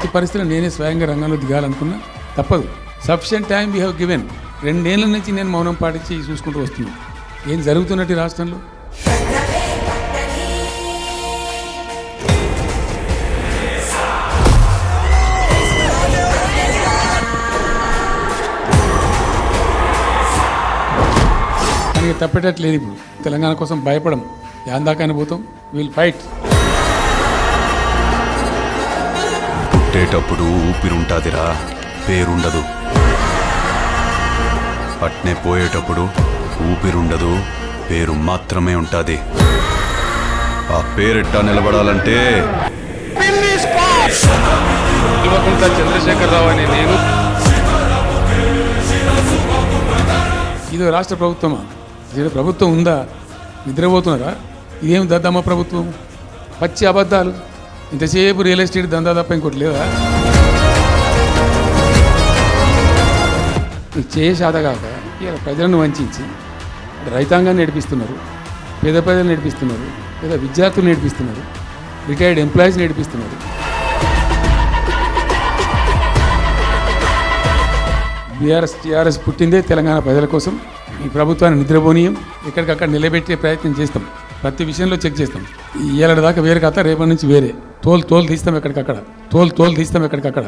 ఎట్టి పరిస్థితుల్లో నేనే స్వయంగా రంగంలో దిగాలనుకున్నా, తప్పదు. Sufficient time we have given. 2 ఏళ్ల నుంచి నేను మౌనం పాటించి చూసుకుంటూ వస్తున్నాను ఏం జరుగుతున్నట్టు రాష్ట్రంలో. కానీ తప్పేటట్లేదు. ఇప్పుడు తెలంగాణ కోసం భయపడం, యాందాకాని పోతాం. Will fight. పుట్టేటప్పుడు ఊపిరుంటాదిరా, పేరుండదు. అట్నే పోయేటప్పుడు ఊపిరుండదు, పేరు మాత్రమే ఉంటుంది. ఆ పేరెట్టా నిలబడాలంటే చంద్రశేఖరరావు అనే నేను ఇదో రాష్ట్ర ప్రభుత్వమా? ఇది ప్రభుత్వం ఉందా? నిద్రపోతున్నారా? ఇదేం దద్దమ్మ ప్రభుత్వం? పచ్చి అబద్ధాలు. ఇంతసేపు రియల్ ఎస్టేట్ దందా తప్ప ఇంకోటి లేదా? చేసాదగాక ఇలా ప్రజలను వంచి రైతాంగాన్ని నడిపిస్తున్నారు, పేద ప్రజలు నడిపిస్తున్నారు, పేద విద్యార్థులు నడిపిస్తున్నారు, రిటైర్డ్ ఎంప్లాయీస్ నడిపిస్తున్నారు. టీఆర్ఎస్ పుట్టిందే తెలంగాణ ప్రజల కోసం. ఈ ప్రభుత్వాన్ని నిద్రపోనీయం, ఎక్కడికక్కడ నిలబెట్టే ప్రయత్నం చేస్తాం. ప్రతి విషయంలో చెక్ చేస్తాం. ఈ ఏడాది దాకా వేరే కథ, రేపటి నుంచి వేరే. తోలు తీస్తాం ఎక్కడికక్కడ.